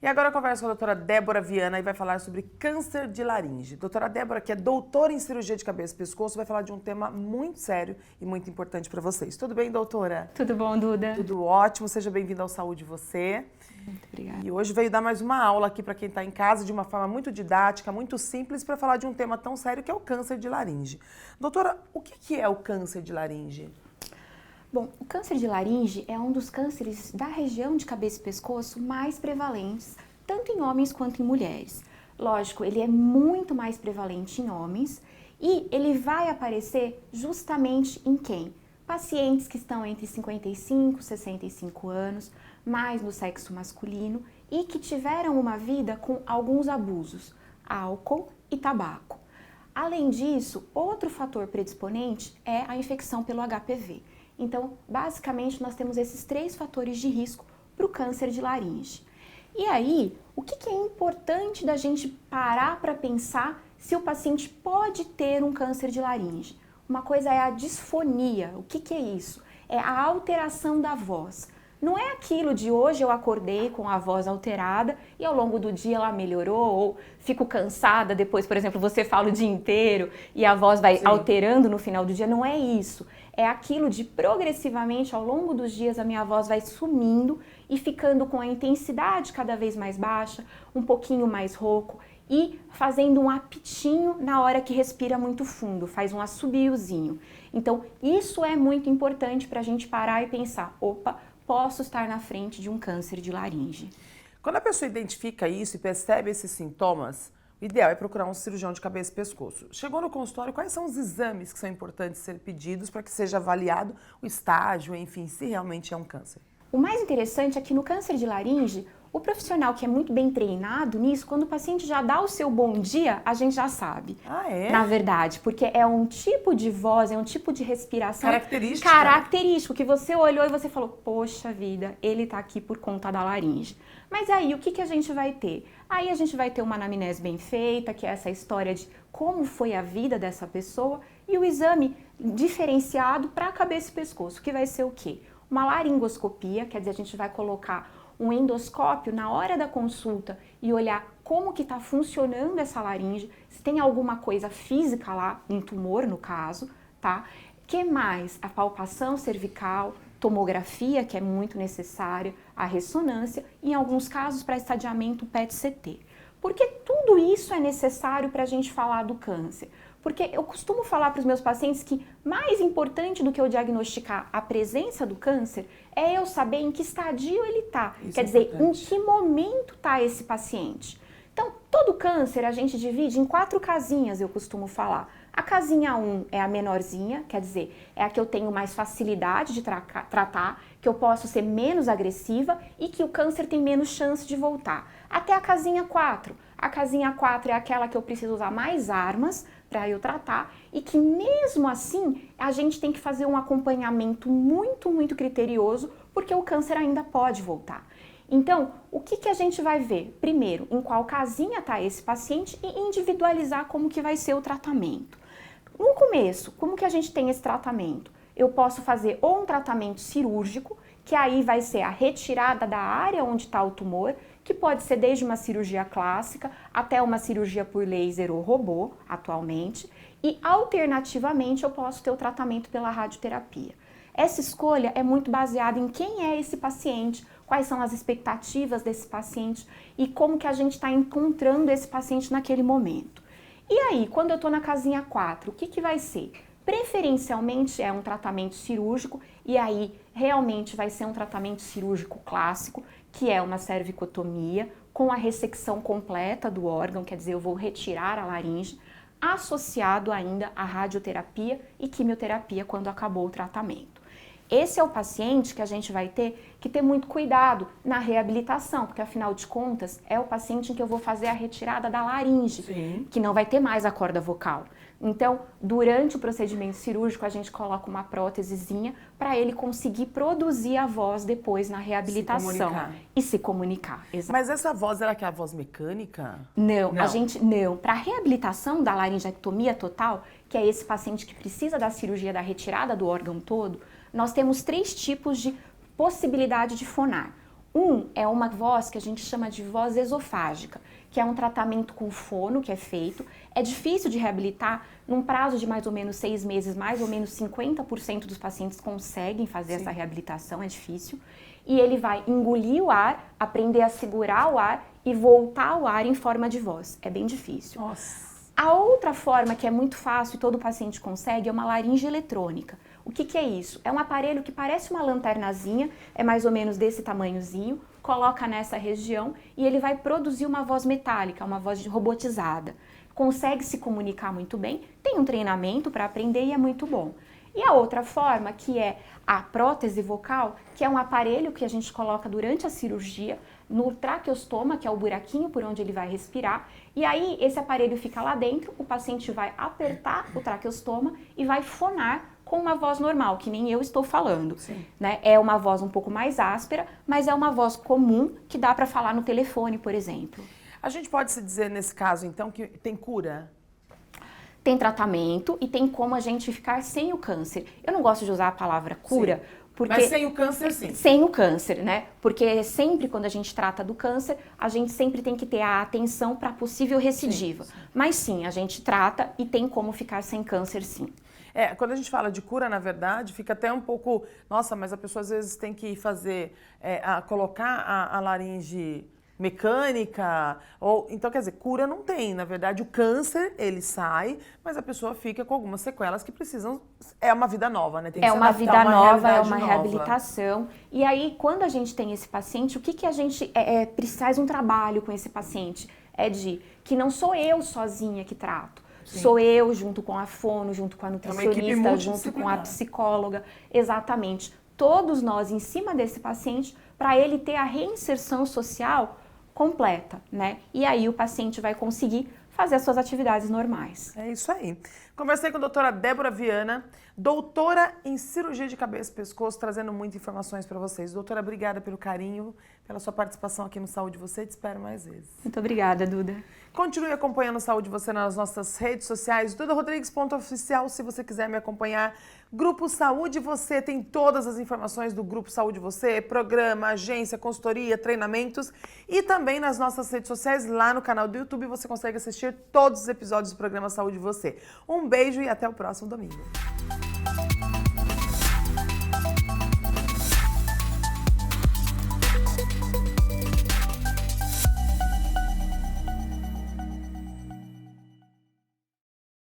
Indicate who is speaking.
Speaker 1: E agora eu converso com a doutora Débora Viana e vai falar sobre câncer de laringe. Doutora Débora, que é doutora em cirurgia de cabeça e pescoço, vai falar de um tema muito sério e muito importante para vocês. Tudo bem, doutora?
Speaker 2: Tudo bom, Duda?
Speaker 1: Tudo ótimo, seja bem-vinda ao Saúde Você.
Speaker 2: Muito obrigada.
Speaker 1: E hoje veio dar mais uma aula aqui para quem está em casa, de uma forma muito didática, muito simples, para falar de um tema tão sério que é o câncer de laringe. Doutora, o que é o câncer de laringe?
Speaker 2: Bom, o câncer de laringe é um dos cânceres da região de cabeça e pescoço mais prevalentes, tanto em homens quanto em mulheres. Lógico, ele é muito mais prevalente em homens e ele vai aparecer justamente em quem? Pacientes que estão entre 55 e 65 anos, mais no sexo masculino e que tiveram uma vida com alguns abusos, álcool e tabaco. Além disso, outro fator predisponente é a infecção pelo HPV. Então, basicamente, nós temos esses 3 fatores de risco para o câncer de laringe. E aí, o que é importante da gente parar para pensar se o paciente pode ter um câncer de laringe? Uma coisa é a disfonia. O que é isso? É a alteração da voz. Não é aquilo de hoje eu acordei com a voz alterada e ao longo do dia ela melhorou, ou fico cansada depois, por exemplo, você fala o dia inteiro e a voz vai alterando no final do dia. Não é isso. É aquilo de progressivamente ao longo dos dias a minha voz vai sumindo e ficando com a intensidade cada vez mais baixa, um pouquinho mais rouco e fazendo um apitinho na hora que respira muito fundo, faz um assobiozinho. Então isso é muito importante para a gente parar e pensar, opa, posso estar na frente de um câncer de laringe.
Speaker 1: Quando a pessoa identifica isso e percebe esses sintomas, o ideal é procurar um cirurgião de cabeça e pescoço. Chegou no consultório, quais são os exames que são importantes ser pedidos para que seja avaliado o estágio, enfim, se realmente é um câncer?
Speaker 2: O mais interessante é que no câncer de laringe, o profissional que é muito bem treinado nisso, quando o paciente já dá o seu bom dia, a gente já sabe.
Speaker 1: Ah, é?
Speaker 2: Na verdade, porque é um tipo de voz, é um tipo de respiração
Speaker 1: característico
Speaker 2: que você olhou e você falou, poxa vida, ele tá aqui por conta da laringe. Mas aí, o que a gente vai ter? Aí a gente vai ter uma anamnese bem feita, que é essa história de como foi a vida dessa pessoa, e o exame diferenciado para cabeça e pescoço, que vai ser o quê? Uma laringoscopia, quer dizer, a gente vai colocar um endoscópio na hora da consulta e olhar como que está funcionando essa laringe, se tem alguma coisa física lá, um tumor no caso, tá? Que mais? A palpação cervical, tomografia, que é muito necessária, a ressonância e em alguns casos para estadiamento PET-CT. Porque tudo isso é necessário para a gente falar do câncer. Porque eu costumo falar para os meus pacientes que mais importante do que eu diagnosticar a presença do câncer é eu saber em que estadio ele está. Quer dizer, em que momento está esse paciente. Então, todo câncer a gente divide em 4 casinhas, eu costumo falar. A casinha 1 é a menorzinha, quer dizer, é a que eu tenho mais facilidade de tratar, que eu posso ser menos agressiva e que o câncer tem menos chance de voltar. Até a casinha 4. A casinha 4 é aquela que eu preciso usar mais armas para eu tratar e que mesmo assim a gente tem que fazer um acompanhamento muito criterioso porque o câncer ainda pode voltar. Então, o que a gente vai ver? Primeiro, em qual casinha está esse paciente e individualizar como que vai ser o tratamento. No começo, como que a gente tem esse tratamento? Eu posso fazer ou um tratamento cirúrgico, que aí vai ser a retirada da área onde está o tumor, que pode ser desde uma cirurgia clássica até uma cirurgia por laser ou robô, atualmente, e alternativamente eu posso ter o tratamento pela radioterapia. Essa escolha é muito baseada em quem é esse paciente, quais são as expectativas desse paciente e como que a gente está encontrando esse paciente naquele momento. E aí, quando eu estou na casinha 4, o que vai ser? Preferencialmente é um tratamento cirúrgico e aí realmente vai ser um tratamento cirúrgico clássico, que é uma cervicotomia com a ressecção completa do órgão, quer dizer, eu vou retirar a laringe, associado ainda à radioterapia e quimioterapia quando acabou o tratamento. Esse é o paciente que a gente vai ter que ter muito cuidado na reabilitação, porque afinal de contas é o paciente em que eu vou fazer a retirada da laringe, que não vai ter mais a corda vocal. Então, durante o procedimento cirúrgico, a gente coloca uma prótesezinha para ele conseguir produzir a voz depois na reabilitação e se comunicar. Exato.
Speaker 1: Mas essa voz, ela que é a voz mecânica?
Speaker 2: Não. A gente não. Para a reabilitação da laringectomia total, que é esse paciente que precisa da cirurgia da retirada do órgão todo, nós temos 3 tipos de possibilidade de fonar. É uma voz que a gente chama de voz esofágica, que é um tratamento com fono que é feito. É difícil de reabilitar, num prazo de mais ou menos 6 meses, mais ou menos 50% dos pacientes conseguem fazer essa reabilitação, é difícil. E ele vai engolir o ar, aprender a segurar o ar e voltar o ar em forma de voz. É bem difícil.
Speaker 1: Nossa.
Speaker 2: A outra forma que é muito fácil e todo paciente consegue é uma laringe eletrônica. O que é isso? É um aparelho que parece uma lanternazinha, é mais ou menos desse tamanhozinho, coloca nessa região e ele vai produzir uma voz metálica, uma voz robotizada. Consegue se comunicar muito bem, tem um treinamento para aprender e é muito bom. E a outra forma, que é a prótese vocal, que é um aparelho que a gente coloca durante a cirurgia no traqueostoma, que é o buraquinho por onde ele vai respirar, e aí esse aparelho fica lá dentro, o paciente vai apertar o traqueostoma e vai fonar com uma voz normal, que nem eu estou falando. Né? É uma voz um pouco mais áspera, mas é uma voz comum que dá para falar no telefone, por exemplo.
Speaker 1: A gente pode se dizer nesse caso, então, que tem cura?
Speaker 2: Tem tratamento e tem como a gente ficar sem o câncer. Eu não gosto de usar a palavra cura, porque...
Speaker 1: Mas sem o câncer, sim.
Speaker 2: Sem o câncer, né? Porque sempre quando a gente trata do câncer, a gente sempre tem que ter a atenção para possível recidiva. Sim. Mas sim, a gente trata e tem como ficar sem câncer, sim.
Speaker 1: Quando a gente fala de cura, na verdade, fica até um pouco... Nossa, mas a pessoa às vezes tem que fazer... colocar a laringe mecânica, então quer dizer, cura não tem, na verdade o câncer ele sai, mas a pessoa fica com algumas sequelas que precisam, é uma vida nova, né? Tem que
Speaker 2: é uma vida nova, é uma
Speaker 1: nova.
Speaker 2: Reabilitação, e aí quando a gente tem esse paciente, o que a gente faz um trabalho com esse paciente, que não sou eu sozinha que trato, sim, sou eu junto com a fono, junto com a nutricionista, junto com a psicóloga, exatamente, todos nós em cima desse paciente, para ele ter a reinserção social completa, né? E aí o paciente vai conseguir fazer as suas atividades normais.
Speaker 1: É isso aí. Conversei com a doutora Débora Viana, doutora em cirurgia de cabeça e pescoço, trazendo muitas informações para vocês. Doutora, obrigada pelo carinho, pela sua participação aqui no Saúde Você, te espero mais vezes.
Speaker 2: Muito obrigada, Duda.
Speaker 1: Continue acompanhando Saúde Você nas nossas redes sociais, dudarodrigues.oficial, se você quiser me acompanhar. Grupo Saúde Você tem todas as informações do Grupo Saúde Você, programa, agência, consultoria, treinamentos e também nas nossas redes sociais, lá no canal do YouTube, você consegue assistir todos os episódios do programa Saúde Você. Um beijo e até o próximo domingo.